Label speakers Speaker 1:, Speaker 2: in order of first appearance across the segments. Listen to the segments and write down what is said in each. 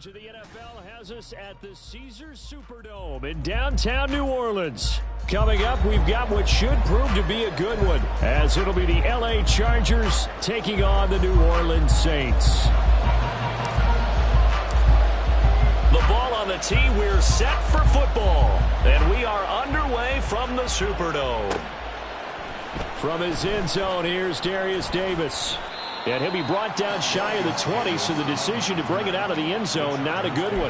Speaker 1: To the NFL has us at the Caesars Superdome in downtown New Orleans. Coming up, we've got what should prove to be a good one, as it'll be the LA Chargers taking on the New Orleans Saints. The ball on the tee, we're set for football, and we are underway from the Superdome. From his end zone, here's Darius Davis. And he'll be brought down shy of the 20, so the decision to bring it out of the end zone, not a good one.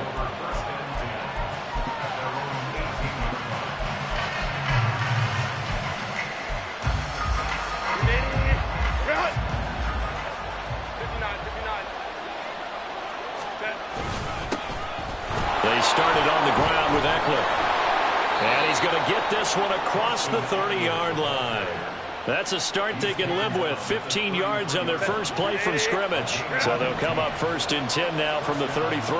Speaker 1: They started on the ground with Eckler. And he's going to get this one across the 30-yard line. That's a start they can live with. 15 yards on their first play from scrimmage. So they'll come up 1st and 10 now from the 33.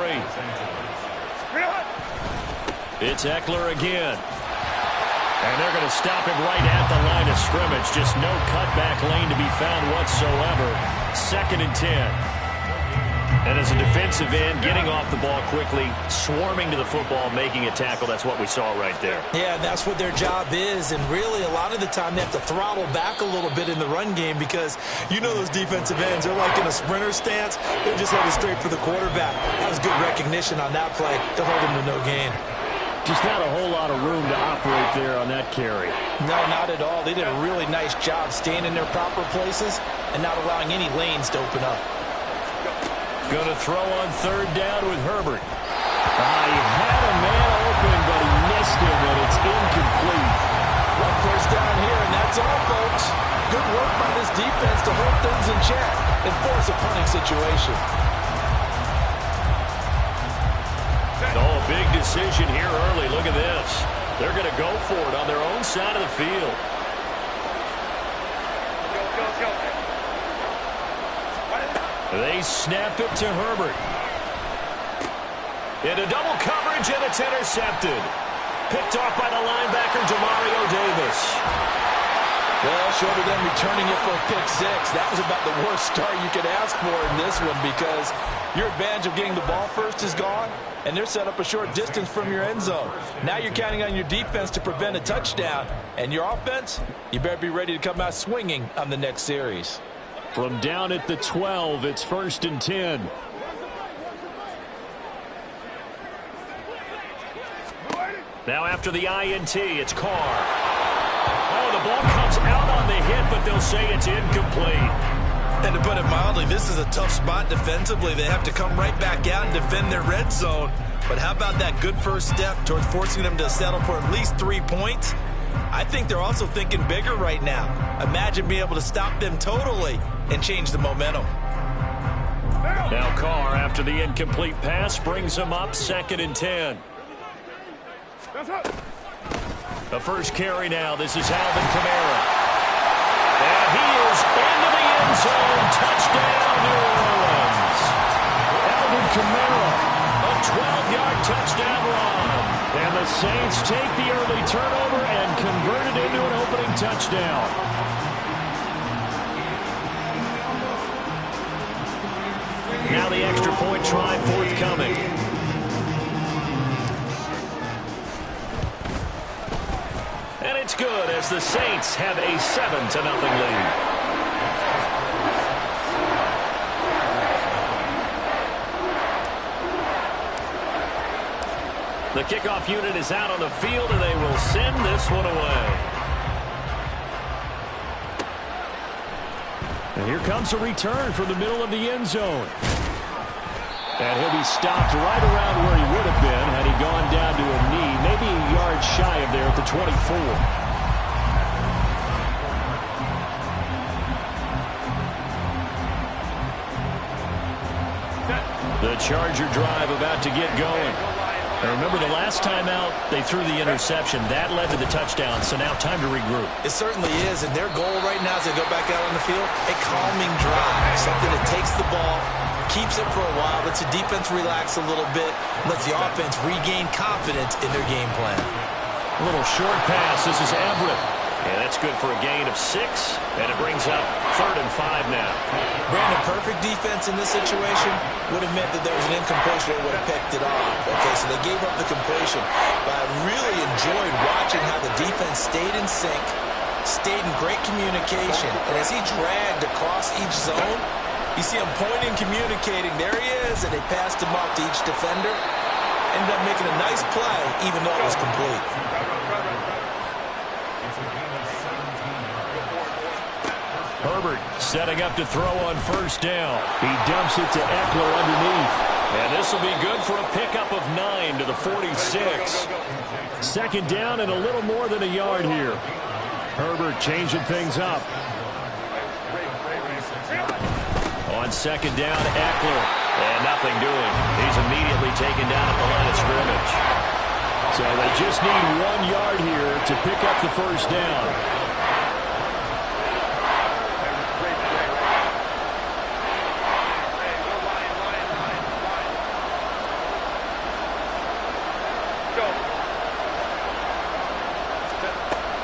Speaker 1: It's Eckler again. And they're going to stop him right at the line of scrimmage. Just no cutback lane to be found whatsoever. 2nd and 10. And as a defensive end, getting off the ball quickly, swarming to the football, making a tackle. That's what we saw right there.
Speaker 2: Yeah, that's what their job is. And really, a lot of the time, they have to throttle back a little bit in the run game because you know those defensive ends, they're like in a sprinter stance. They're just headed straight for the quarterback. That was good recognition on that play to hold him to no gain.
Speaker 1: Just not a whole lot of room to operate there on that carry.
Speaker 2: No, not at all. They did a really nice job staying in their proper places and not allowing any lanes to open up.
Speaker 1: Going to throw on 3rd down with Herbert. He had a man open, but he missed him, and it's incomplete.
Speaker 2: 1 first down here, and that's all, folks. Good work by this defense to hold things in check and force a punting situation.
Speaker 1: Oh, big decision here early. Look at this. They're going to go for it on their own side of the field. They snap it to Herbert. Into double coverage, and it's intercepted. Picked off by the linebacker, Demario Davis.
Speaker 2: Well, short of them returning it for a pick 6, that was about the worst start you could ask for in this one because your advantage of getting the ball first is gone, and they're set up a short distance from your end zone. Now you're counting on your defense to prevent a touchdown, and your offense, you better be ready to come out swinging on the next series.
Speaker 1: From down at the 12, it's 1st and 10. Now after the INT, it's Carr. Oh, the ball comes out on the hit, but they'll say it's incomplete.
Speaker 2: And to put it mildly, this is a tough spot defensively. They have to come right back out and defend their red zone. But how about that good first step towards forcing them to settle for at least 3 points? I think they're also thinking bigger right now. Imagine being able to stop them totally and change the momentum.
Speaker 1: Now Carr, after the incomplete pass, brings them up 2nd and 10. The first carry now. This is Alvin Kamara. And he is into the end zone. Touchdown, New Orleans. Alvin Kamara, a 12-yard touchdown run. And the Saints take the early turnover and convert it into an opening touchdown. Now the extra point try forthcoming. And it's good as the Saints have a 7-0 lead. The kickoff unit is out on the field, and they will send this one away. And here comes a return from the middle of the end zone. And he'll be stopped right around where he would have been had he gone down to a knee, maybe a yard shy of there at the 24. The Charger drive about to get going. And remember, the last time out, they threw the interception. That led to the touchdown, so now time to regroup.
Speaker 2: It certainly is, and their goal right now as they go back out on the field, a calming drive, something that takes the ball, keeps it for a while, lets the defense relax a little bit, lets the offense regain confidence in their game plan.
Speaker 1: A little short pass. This is Everett. And that's good for a gain of 6, and it brings up 3rd and 5 now.
Speaker 2: Brandon, perfect defense in this situation would have meant that there was an incompletion. They would have picked it off. Okay, so they gave up the completion. But I really enjoyed watching how the defense stayed in sync, stayed in great communication. And as he dragged across each zone, you see him pointing, communicating. There he is, and they passed him off to each defender. Ended up making a nice play, even though it was complete.
Speaker 1: Herbert setting up to throw on 1st down. He dumps it to Eckler underneath. And this will be good for a pickup of 9 to the 46. 2nd down and a little more than a yard here. Herbert changing things up. On 2nd down, Eckler. And nothing doing. He's immediately taken down at the line of scrimmage. So they just need 1 yard here to pick up the 1st down.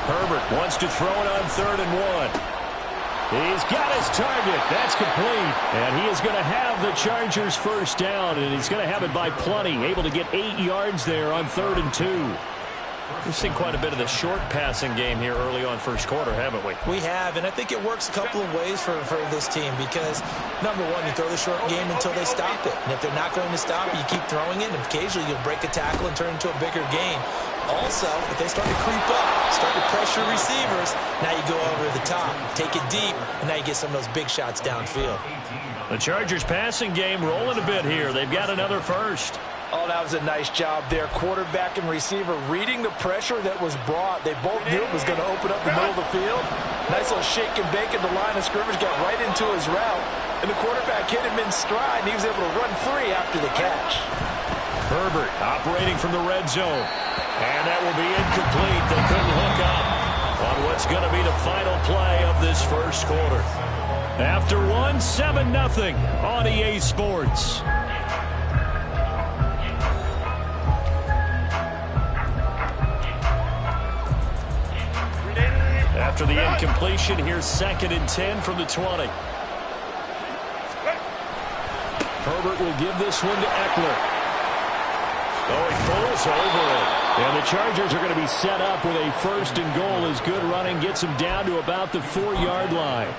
Speaker 1: Herbert wants to throw it on 3rd and 1. He's got his target. That's complete. And he is going to have the Chargers' 1st down, and he's going to have it by plenty. Able to get 8 yards there on 3rd and 2. We've seen quite a bit of the short passing game here early on 1st quarter, haven't we?
Speaker 2: We have, and I think it works a couple of ways for this team because, number one, you throw the short game until they stop it. And if they're not going to stop it, you keep throwing it, and occasionally you'll break a tackle and turn it into a bigger gain. Also, if they start to creep up, start to pressure receivers, now you go over the top, take it deep, and now you get some of those big shots downfield.
Speaker 1: The Chargers passing game rolling a bit here. They've got another 1st.
Speaker 2: Oh, that was a nice job there. Quarterback and receiver reading the pressure that was brought. They both knew it was going to open up the middle of the field. Nice little shake and bake at the line of scrimmage, got right into his route. And the quarterback hit him in stride, and he was able to run free after the catch.
Speaker 1: Herbert operating from the red zone. And that will be incomplete. They couldn't hook up on what's going to be the final play of this 1st quarter. After 1, 7-0 on EA Sports. After the incompletion, here's 2nd and 10 from the 20. Herbert will give this one to Eckler. Oh, he falls over it. And the Chargers are going to be set up with a 1st and goal as good running gets them down to about the 4-yard line.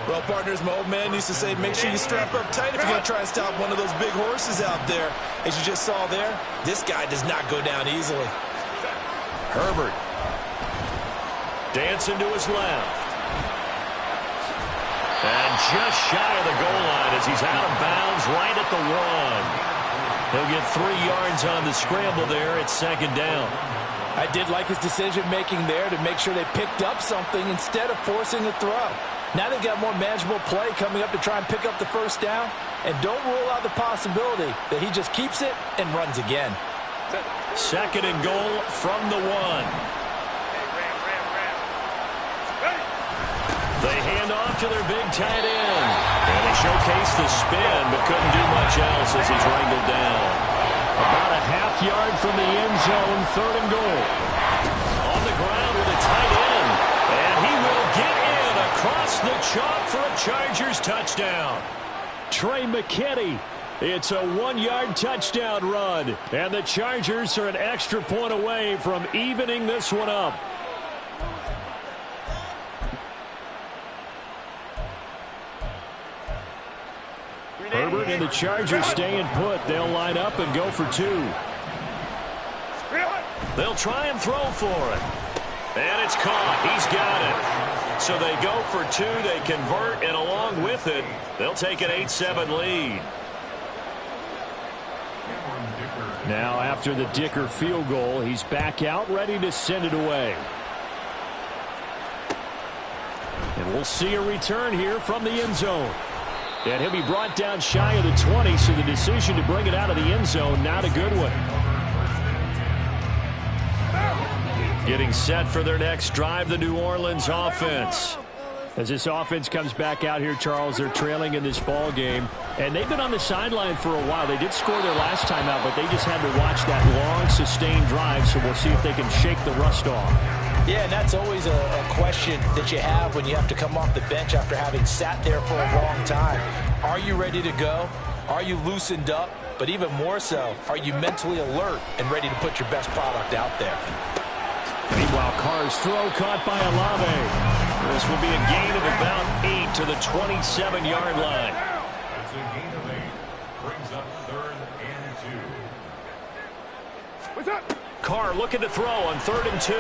Speaker 2: Well, partners, my old man used to say, make sure you strap up tight if you're going to try and stop one of those big horses out there. As you just saw there, this guy does not go down easily.
Speaker 1: Herbert. Dancing to his left. And just shy of the goal line as he's out of bounds right at the 1. He'll get 3 yards on the scramble there at 2nd down.
Speaker 2: I did like his decision-making there to make sure they picked up something instead of forcing the throw. Now they've got more manageable play coming up to try and pick up the 1st down. And don't rule out the possibility that he just keeps it and runs again.
Speaker 1: 2nd and goal from the 1. They hand off to their big tight end. And they showcase the spin, but couldn't do much else as he's wrangled down. About a half-yard from the end zone, 3rd and goal. On the ground with a tight end. And he will get in across the chalk for a Chargers touchdown. Trey McKinney. It's a 1-yard touchdown run. And the Chargers are an extra point away from evening this one up. Herbert and the Chargers staying put. They'll line up and go for 2. They'll try and throw for it. And it's caught. He's got it. So they go for 2. They convert, and along with it, they'll take an 8-7 lead. Now, after the Dicker field goal, he's back out, ready to send it away. And we'll see a return here from the end zone. And he'll be brought down shy of the 20, so the decision to bring it out of the end zone, not a good one. Getting set for their next drive, the New Orleans offense. As this offense comes back out here, Charles, they're trailing in this ball game. And they've been on the sideline for a while. They did score their last time out, but they just had to watch that long, sustained drive, so we'll see if they can shake the rust off.
Speaker 2: Yeah, and that's always a question that you have when you have to come off the bench after having sat there for a long time. Are you ready to go? Are you loosened up? But even more so, are you mentally alert and ready to put your best product out there?
Speaker 1: Meanwhile, Carr's throw caught by Olave. This will be a gain of about 8 to the 27-yard line.
Speaker 3: That's a gain of 8. Brings up 3rd and 2. What's up?
Speaker 1: Carr looking to throw on 3rd and 2.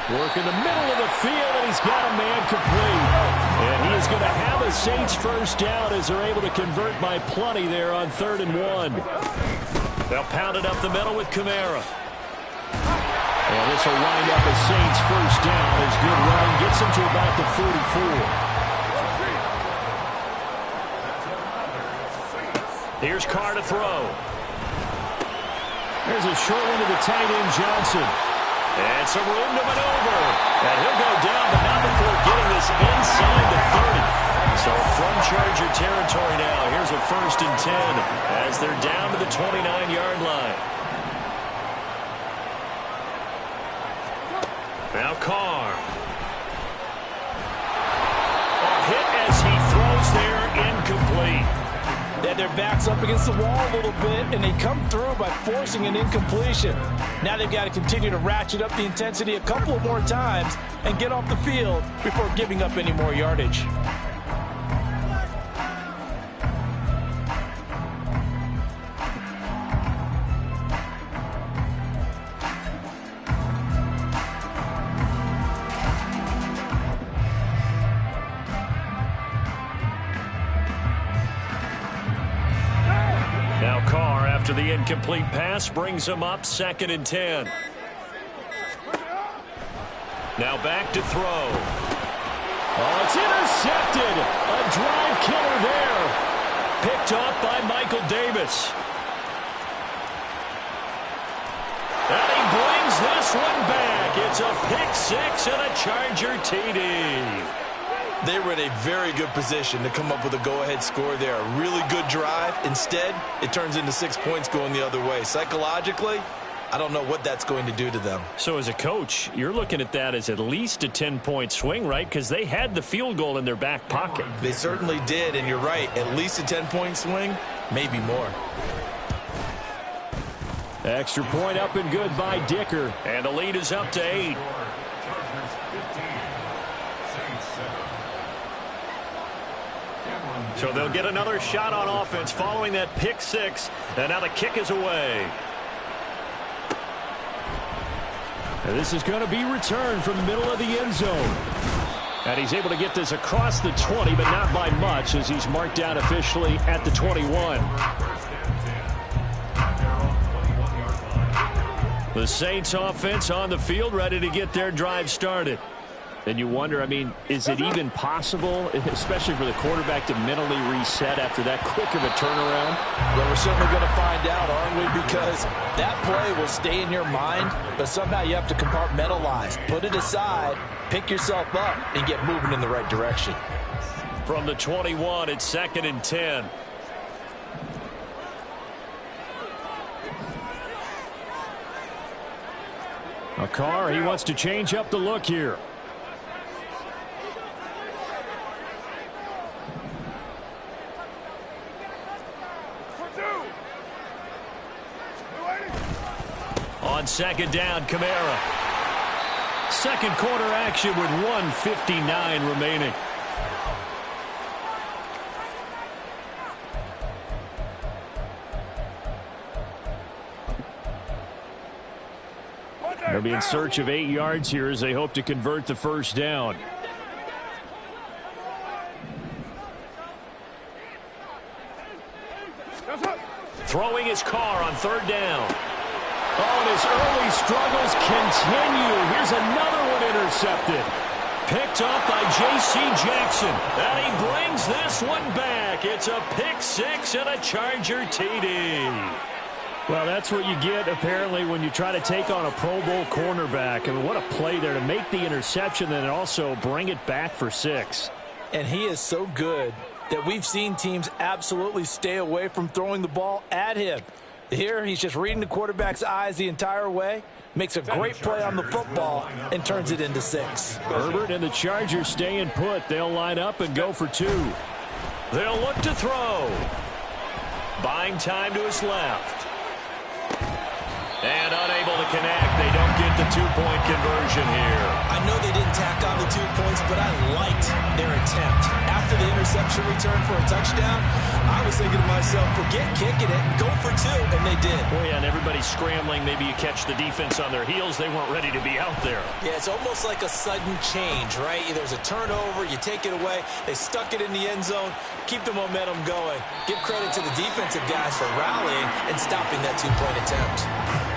Speaker 1: Work in the middle of the field, and he's got a man complete. And he is going to have a Saints first down as they're able to convert by plenty there on 3rd and 1. They'll pound it up the middle with Kamara. And this will wind up a Saints first down as good running gets him to about the 44. Here's Carr to throw. There's a short one to the tight end, Johnson. And some room to maneuver. And he'll go down, but not before getting this inside the 30. So from Charger territory now, here's a 1st and 10 as they're down to the 29-yard line. Now Carr. A hit as he throws there, incomplete.
Speaker 2: Then their back's up against the wall a little bit, and they come through by forcing an incompletion. Now they've got to continue to ratchet up the intensity a couple of more times and get off the field before giving up any more yardage.
Speaker 1: Now Carr, after the incomplete pass, brings him up 2nd and 10. Now back to throw. Oh, it's intercepted. A drive killer there. Picked off by Michael Davis. And he brings this one back. It's a pick 6 and a Charger TD.
Speaker 2: They were in a very good position to come up with a go-ahead score there. A really good drive. Instead, it turns into 6 points going the other way. Psychologically, I don't know what that's going to do to them.
Speaker 1: So as a coach, you're looking at that as at least a 10-point swing, right? Because they had the field goal in their back pocket.
Speaker 2: They certainly did, and you're right. At least a 10-point swing, maybe more.
Speaker 1: Extra point up and good by Dicker. And the lead is up to 8. So they'll get another shot on offense following that pick 6. And now the kick is away. And this is going to be returned from the middle of the end zone. And he's able to get this across the 20, but not by much as he's marked down officially at the 21. The Saints offense on the field ready to get their drive started. And you wonder, I mean, is it even possible, especially for the quarterback, to mentally reset after that quick of a turnaround?
Speaker 2: Well, we're certainly going to find out, aren't we? Because that play will stay in your mind, but somehow you have to compartmentalize. Put it aside, pick yourself up, and get moving in the right direction.
Speaker 1: From the 21, it's 2nd and 10. Carr, he wants to change up the look here. On 2nd down, Kamara. Second quarter action with 1:59 remaining. They'll be in search of 8 yards here as they hope to convert the first down. Throwing his Carr on 3rd down. Oh, and his early struggles continue. Here's another one intercepted. Picked off by J.C. Jackson. And he brings this one back. It's a pick 6 and a Charger TD. Well, that's what you get, apparently, when you try to take on a Pro Bowl cornerback. I mean, what a play there to make the interception and also bring it back for 6.
Speaker 2: And he is so good that we've seen teams absolutely stay away from throwing the ball at him. Here, he's just reading the quarterback's eyes the entire way, makes a great play on the football, and turns it into 6.
Speaker 1: Herbert and the Chargers staying put. They'll line up and go for 2. They'll look to throw. Buying time to his left. And unable to connect. They don't get the 2-point conversion here.
Speaker 2: I know they didn't tack on the 2 points, but I liked their attempt. After the interception return for a touchdown, I was thinking to myself, forget kicking it, go for 2, and they did.
Speaker 1: Oh, yeah, and everybody's scrambling. Maybe you catch the defense on their heels. They weren't ready to be out there.
Speaker 2: Yeah, it's almost like a sudden change, right? There's a turnover, you take it away, they stuck it in the end zone, keep the momentum going. Give credit to the defensive guys for rallying and stopping that 2-point attempt.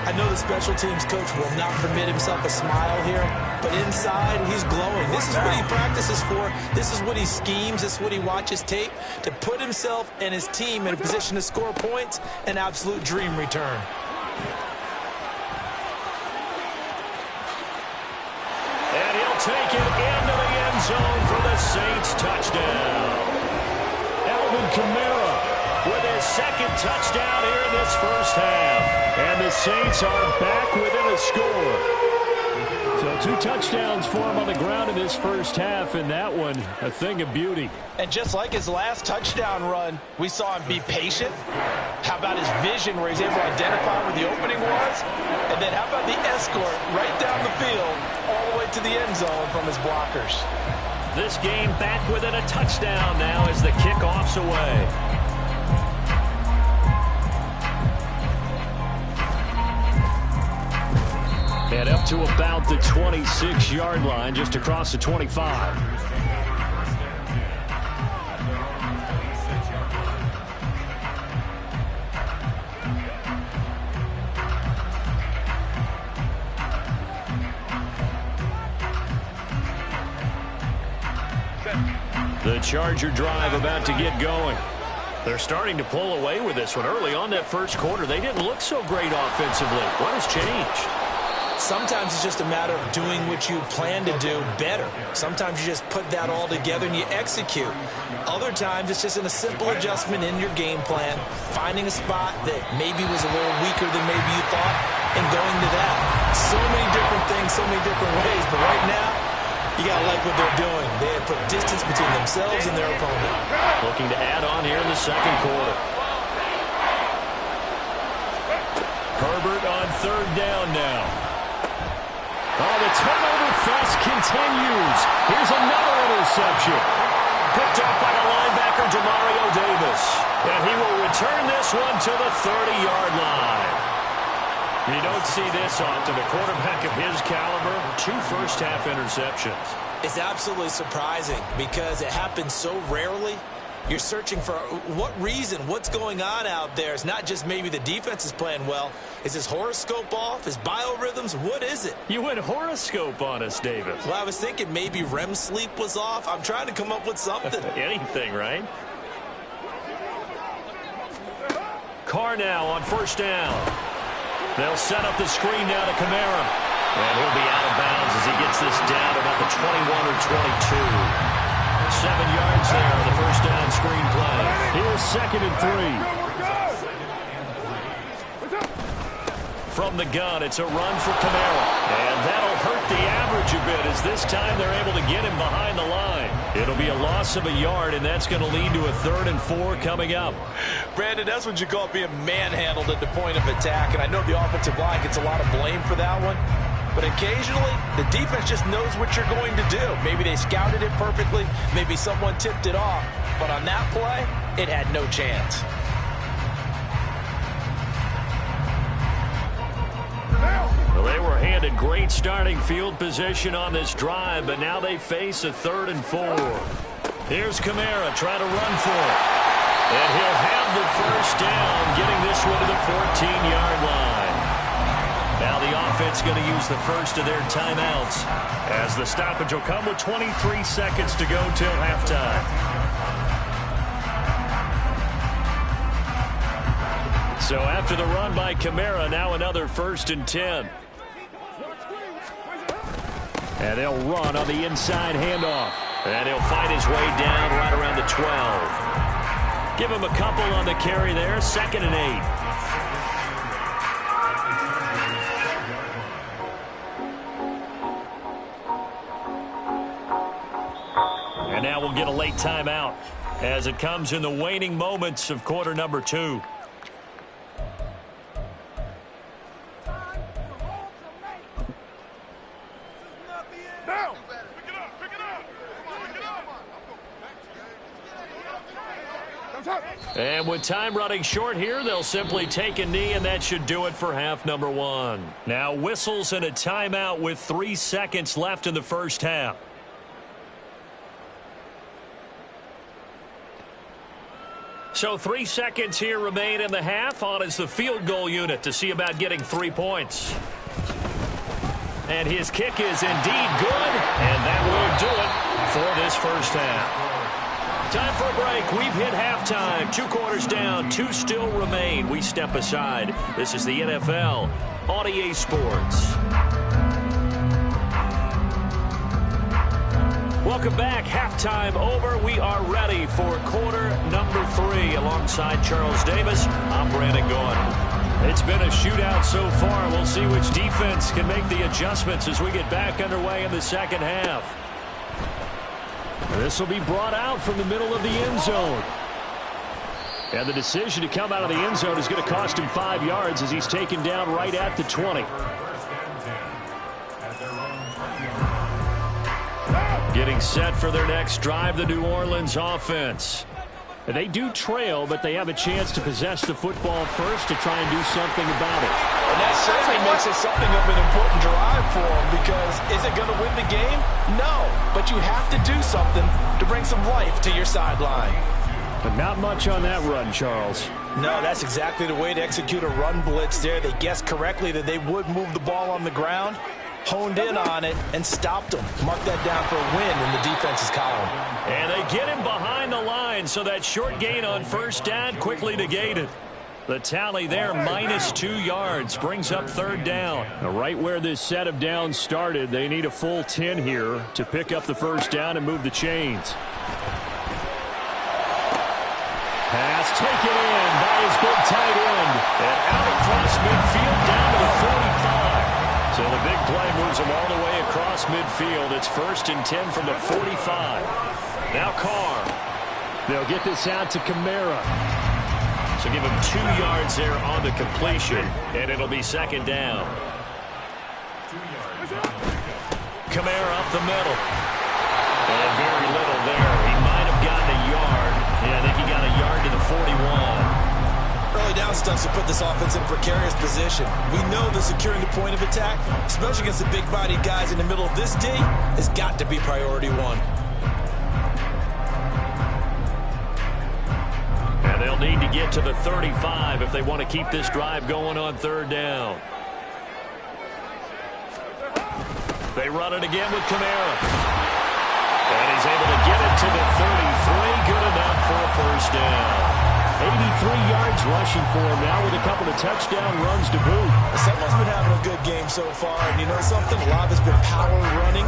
Speaker 2: I know the special teams coach will not permit himself a smile here, but inside, he's glowing. This is what he practices for. This is what he schemes. This is what he watches tape to put himself and his team in a position to score points. An absolute dream return.
Speaker 1: And he'll take it into the end zone for the Saints touchdown. Alvin Kamara with his second touchdown here in this first half. And the Saints are back within a score. So 2 touchdowns for him on the ground in this first half, and that one a thing of beauty.
Speaker 2: And just like his last touchdown run, we saw him be patient. How about his vision where he's able to identify where the opening was? And then how about the escort right down the field all the way to the end zone from his blockers?
Speaker 1: This game back within a touchdown now as the kickoff's away. And up to about the 26-yard line, just across the 25. The Charger drive about to get going. They're starting to pull away with this one. Early on that first quarter, they didn't look so great offensively. What has changed?
Speaker 2: Sometimes it's just a matter of doing what you plan to do better. Sometimes you just put that all together and you execute. Other times it's just a simple adjustment in your game plan, finding a spot that maybe was a little weaker than maybe you thought, and going to that. So many different things, so many different ways, but right now, you got to like what they're doing. They have put distance between themselves and their opponent.
Speaker 1: Looking to add on here in the second quarter. Herbert on 3rd down now. Oh, the turnover fest continues. Here's another interception. Picked up by the linebacker, Demario Davis. And he will return this one to the 30-yard line. You don't see this often. A quarterback of his caliber, 2 first-half interceptions.
Speaker 2: It's absolutely surprising because it happens so rarely. You're searching for what reason, what's going on out there. It's not just maybe the defense is playing well. Is his horoscope off? His biorhythms? What is it?
Speaker 1: You went horoscope on us, Davis.
Speaker 2: Well, I was thinking maybe REM sleep was off. I'm trying to come up with something.
Speaker 1: Anything, right? Carr now on 1st down. They'll set up the screen now to Kamara. And he'll be out of bounds as he gets this down about the 21 or 22. 7 yards there on the 1st down screen play. Here's 2nd and 3. From the gun, it's a run for Kamara. And that'll hurt the average a bit as this time they're able to get him behind the line. It'll be a loss of a yard, and that's going to lead to a 3rd and 4 coming up.
Speaker 2: Brandon, that's what you call being manhandled at the point of attack. And I know the offensive line gets a lot of blame for that one. But occasionally, the defense just knows what you're going to do. Maybe they scouted it perfectly. Maybe someone tipped it off. But on that play, it had no chance.
Speaker 1: Well, they were handed great starting field position on this drive, but now they face a 3rd and 4. Here's Kamara trying to run for it. And he'll have the 1st down, getting this one to the 14-yard line. Now the offense going to use the first of their timeouts as the stoppage will come with 23 seconds to go till halftime. So after the run by Kamara, now another 1st and 10. And they'll run on the inside handoff. And he'll fight his way down right around the 12. Give him a couple on the carry there, 2nd and 8. will get a late timeout as it comes in the waning moments of quarter number 2. And with time running short here, they'll simply take a knee, and that should do it for half number 1. Now whistles and a timeout with 3 seconds left in the first half. So 3 seconds here remain in the half. On is the field goal unit to see about getting 3 points. And his kick is indeed good, and that will do it for this first half. Time for a break. We've hit halftime. 2 quarters down. 2 still remain. We step aside. This is the NFL on EA Sports. Welcome back. Halftime over. We are ready for quarter number 3. Alongside Charles Davis, I'm Brandon Gaudin. It's been a shootout so far. We'll see which defense can make the adjustments as we get back underway in the second half. This will be brought out from the middle of the end zone. And the decision to come out of the end zone is going to cost him 5 yards as he's taken down right at the 20. Getting set for their next drive, the New Orleans offense. They do trail, but they have a chance to possess the football first to try and do something about it.
Speaker 2: And that certainly makes it something of an important drive for them, because is it going to win the game? No, but you have to do something to bring some life to your sideline.
Speaker 1: But not much on that run, Charles.
Speaker 2: No, that's exactly the way to execute a run blitz there. They guessed correctly that they would move the ball on the ground, honed in on it, and stopped them. Mark that down for a win in the defense's column.
Speaker 1: And they get him behind the line, so that short gain on first down quickly negated. The tally there, -2 yards, brings up third down. Now, right where this set of downs started, they need a full 10 here to pick up the first down and move the chains. Pass taken in by his big tight end. And out across midfield down to the 45. So the big play moves him all the way across midfield. It's 1st and 10 from the 45. Now Carr. They'll get this out to Kamara. So give him 2 yards there on the completion, and it'll be second down. Kamara up the middle. And very little there. He might have gotten a yard. Yeah, I think he got a yard to the 41.
Speaker 2: Early down stunts to put this offense in a precarious position. We know that securing the point of attack, especially against the big-bodied guys in the middle of this D, has got to be priority 1.
Speaker 1: And they'll need to get to the 35 if they want to keep this drive going on third down. They run it again with Kamara. And he's able to get it to the 33. Good enough for a first down. 83 yards rushing for him now with a couple of touchdown runs to boot.
Speaker 2: Someone's been having a good game so far, and you know something? A lot of it's been power running.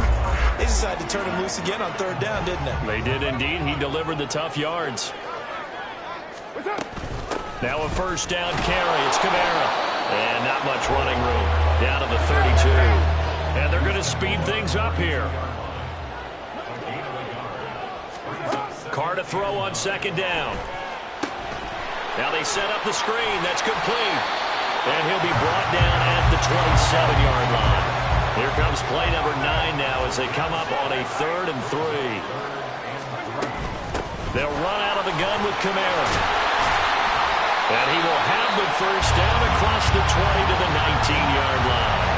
Speaker 2: They decided to turn him loose again on third down, didn't they?
Speaker 1: They did indeed. He delivered the tough yards. Now a first down carry. It's Kamara. And not much running room. Down to the 32. And they're going to speed things up here. Carr to throw on second down. Now they set up the screen. That's complete. And he'll be brought down at the 27-yard line. Here comes play number 9 now as they come up on a 3rd and 3. They'll run out of the gun with Kamara. And he will have the first down across the 20 to the 19-yard line.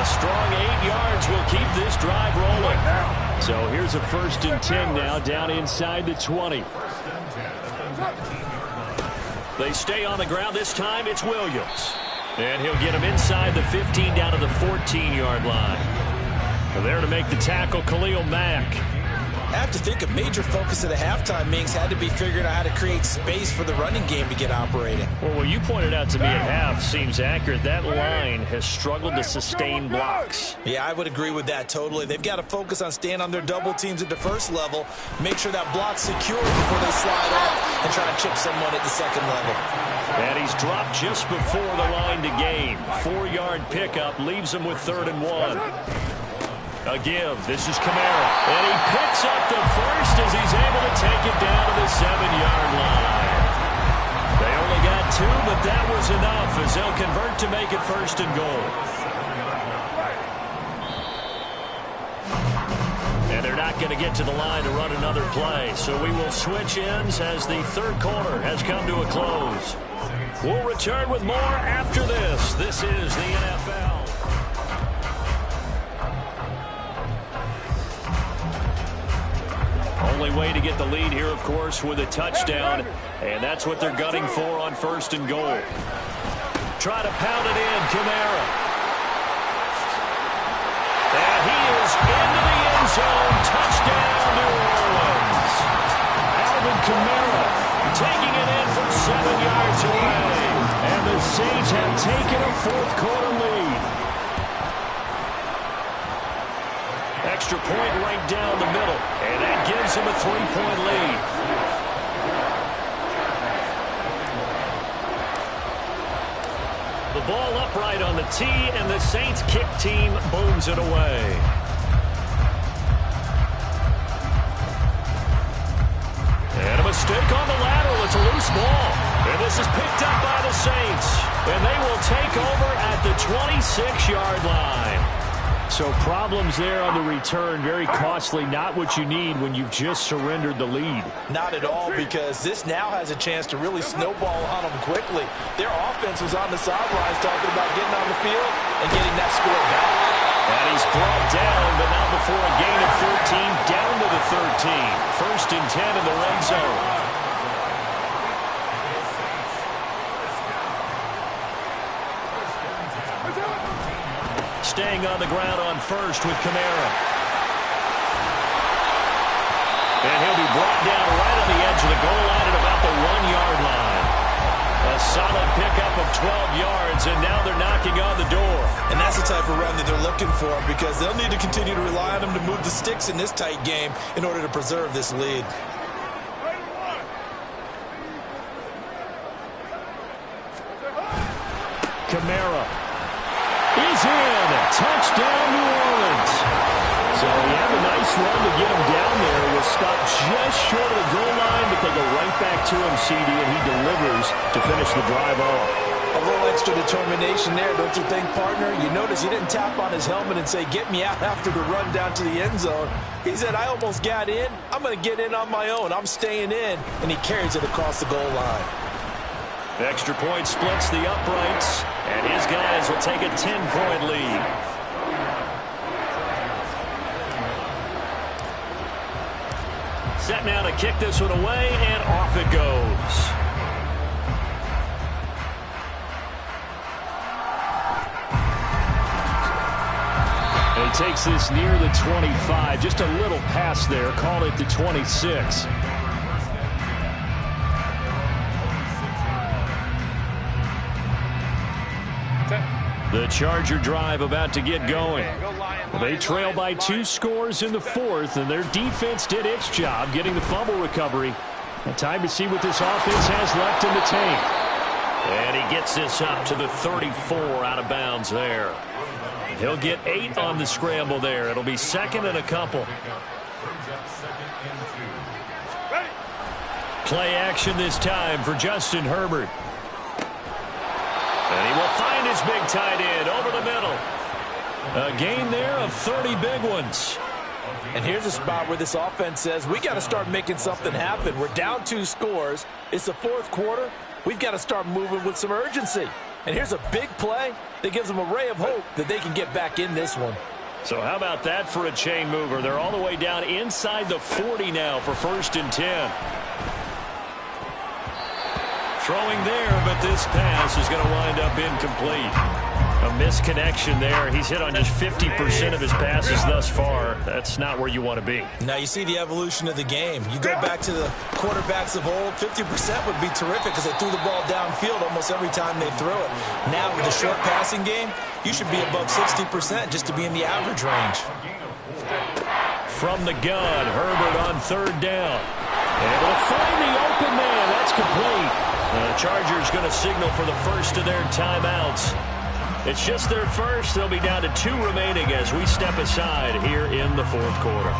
Speaker 1: A strong 8 yards will keep this drive rolling. So here's a 1st and 10 now down inside the 20. They stay on the ground. This time it's Williams. And he'll get him inside the 15 down to the 14-yard line. And there to make the tackle, Khalil Mack.
Speaker 2: I have to think a major focus of the halftime meetings had to be figuring out how to create space for the running game to get operating.
Speaker 1: Well, what you pointed out to me at half seems accurate. That line has struggled to sustain blocks.
Speaker 2: Yeah, I would agree with that totally. They've got to focus on staying on their double teams at the first level, make sure that block's secure before they slide off and try to chip someone at the second level.
Speaker 1: And he's dropped just before the line to gain. 4-yard pickup leaves him with 3rd and 1. A give. This is Kamara. And he picks up the first as he's able to take it down to the 7-yard line. They only got 2, but that was enough as they'll convert to make it 1st and goal. And they're not going to get to the line to run another play. So we will switch ends as the 3rd quarter has come to a close. We'll return with more after this. This is the NFL. Only way to get the lead here, of course, with a touchdown. And that's what they're gunning for on 1st and goal. Try to pound it in, Kamara. And he is into the end zone. Touchdown, New Orleans. Alvin Kamara taking it in from 7 yards away. And the Saints have taken a 4th quarter lead. Extra point right down the middle. And that gives him a 3-point lead. The ball upright on the tee, and the Saints kick team booms it away. And a mistake on the lateral. It's a loose ball. And this is picked up by the Saints. And they will take over at the 26-yard line. So problems there on the return. Very costly. Not what you need when you've just surrendered the lead.
Speaker 2: Not at all, because this now has a chance to really snowball on them quickly. Their offense was on the sidelines talking about getting on the field and getting that score back.
Speaker 1: And he's brought down, but not before a gain of 14, down to the 13. 1st and 10 in the red zone. Staying on the ground on 1st with Kamara. And he'll be brought down right on the edge of the goal line at about the 1-yard line. A solid pickup of 12 yards, and now they're knocking on the door.
Speaker 2: And that's the type of run that they're looking for, because they'll need to continue to rely on him to move the sticks in this tight game in order to preserve this lead.
Speaker 1: Kamara is in. Touchdown, New Orleans. So he had a nice run to get him down there. Was stopped just short of the goal line, but they go right back to him, CD, and he delivers to finish the drive off.
Speaker 2: A little extra determination there, don't you think, partner? You notice he didn't tap on his helmet and say, get me out after the run down to the end zone. He said, I almost got in. I'm going to get in on my own. I'm staying in. And he carries it across the goal line.
Speaker 1: The extra point splits the uprights, and his guys will take a 10-point lead. Set now to kick this one away, and off it goes. And he takes this near the 25. Just a little pass there. Call it the 26. The Charger drive about to get going. They trail by 2 scores in the 4th, and their defense did its job getting the fumble recovery. And time to see what this offense has left in the tank. And he gets this up to the 34 out of bounds there. He'll get 8 on the scramble there. It'll be 2nd and a couple. Play action this time for Justin Herbert. And he will find his big tight end over the middle. A gain there of 30 big ones.
Speaker 2: And here's a spot where this offense says, we got to start making something happen. We're down 2 scores. It's the 4th quarter. We've got to start moving with some urgency. And here's a big play that gives them a ray of hope that they can get back in this one.
Speaker 1: So how about that for a chain mover? They're all the way down inside the 40 now for 1st and 10. Throwing there, but this pass is going to wind up incomplete. A misconnection there. He's hit on just 50% of his passes thus far. That's not where you want to be.
Speaker 2: Now you see the evolution of the game. You go back to the quarterbacks of old, 50% would be terrific because they threw the ball downfield almost every time they threw it. Now with the short passing game, you should be above 60% just to be in the average range.
Speaker 1: From the gun, Herbert on 3rd down. Able to find the open man. That's complete. The Chargers going to signal for the first of their timeouts. It's just their first. They'll be down to 2 remaining as we step aside here in the fourth quarter.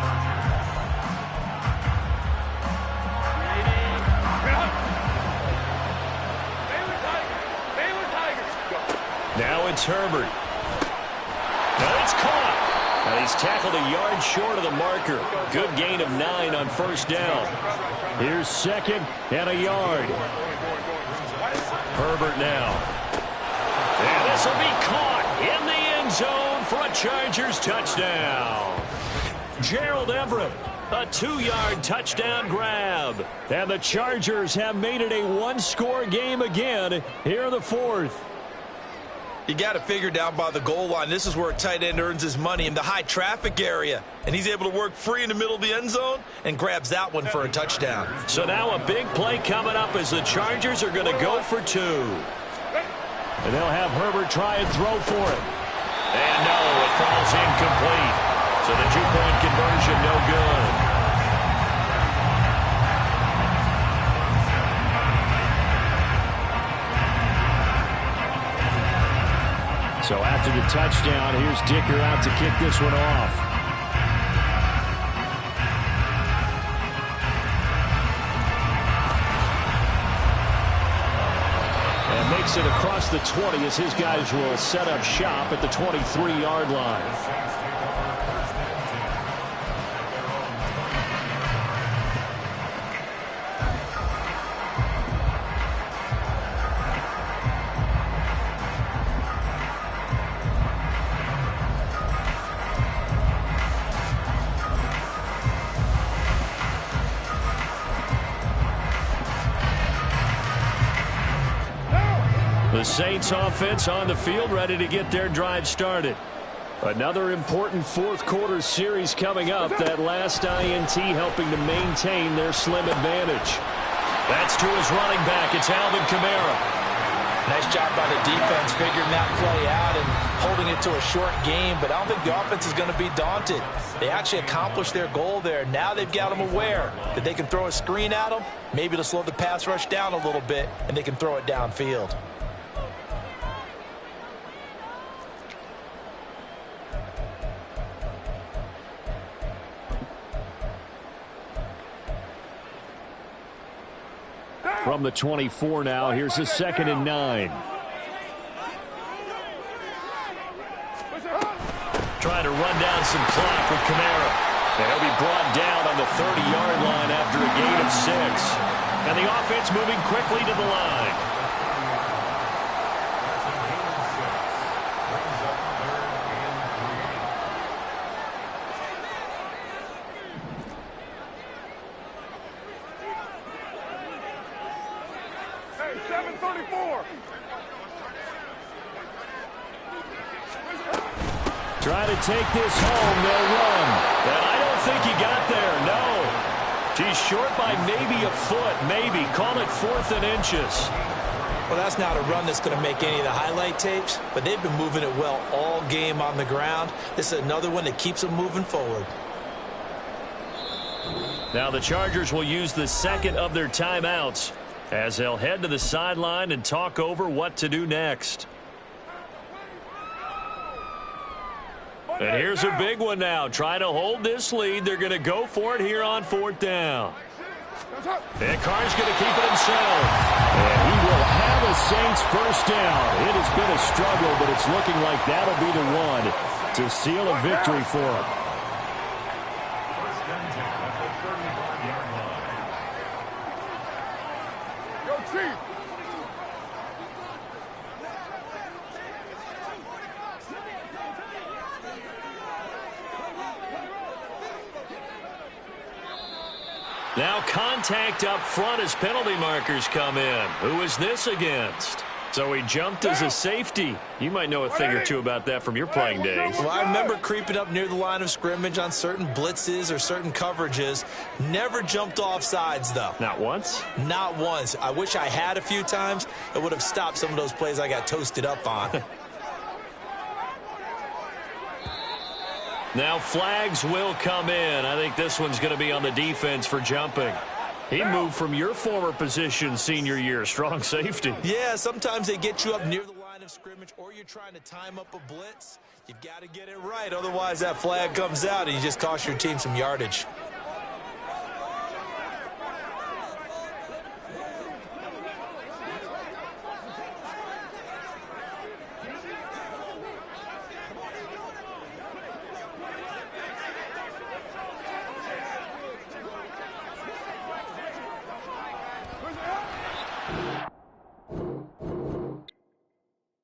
Speaker 1: Now it's Herbert. And it's caught. And he's tackled a yard short of the marker. Good gain of 9 on first down. Here's second and a yard. Herbert now. And this will be caught in the end zone for a Chargers touchdown. Gerald Everett, a 2-yard touchdown grab. And the Chargers have made it a 1-score game again here in the fourth.
Speaker 2: You got to figure down by the goal line. This is where a tight end earns his money, in the high traffic area. And he's able to work free in the middle of the end zone and grabs that one for a touchdown.
Speaker 1: So now a big play coming up as the Chargers are going to go for 2. And they'll have Herbert try and throw for it. And no, it falls incomplete. So the 2-point conversion no good. So after the touchdown, here's Dicker out to kick this one off. And makes it across the 20 as his guys will set up shop at the 23-yard line. The Saints offense on the field, ready to get their drive started. Another important fourth quarter series coming up. That last INT helping to maintain their slim advantage. That's to his running back. It's Alvin Kamara.
Speaker 2: Nice job by the defense figuring that play out and holding it to a short game. But I don't think the offense is going to be daunted. They actually accomplished their goal there. Now they've got them aware that they can throw a screen at them, maybe to slow the pass rush down a little bit, and they can throw it downfield.
Speaker 1: From the 24 now, here's a 2nd and 9. Trying to run down some clock with Kamara. And he'll be brought down on the 30-yard line after a gain of 6. And the offense moving quickly to the line. Try to take this home. They'll run. And I don't think he got there. No. He's short by maybe a foot. Maybe. Call it 4th and inches.
Speaker 2: Well, that's not a run that's going to make any of the highlight tapes, but they've been moving it well all game on the ground. This is another one that keeps them moving forward.
Speaker 1: Now the Chargers will use the second of their timeouts as they'll head to the sideline and talk over what to do next. And here's a big one now. Trying to hold this lead. They're going to go for it here on 4th down. And Carr's going to keep it himself. And he will have a Saints first down. It has been a struggle, but it's looking like that'll be the one to seal a victory for him.
Speaker 4: Go Chief!
Speaker 1: Now contact up front as penalty markers come in. Who is this against? So he jumped as a safety. You might know a thing or two about that from your playing days.
Speaker 2: Well, I remember creeping up near the line of scrimmage on certain blitzes or certain coverages. Never jumped off sides, though.
Speaker 1: Not once?
Speaker 2: Not once. I wish I had a few times. It would have stopped some of those plays I got toasted up on.
Speaker 1: Now flags will come in. I think this one's going to be on the defense for jumping. He moved from your former position senior year, strong safety.
Speaker 2: Yeah, sometimes they get you up near the line. line of scrimmage or you're trying to time up a blitz, you've got to get it right. Otherwise, that flag comes out and you just cost your team some yardage.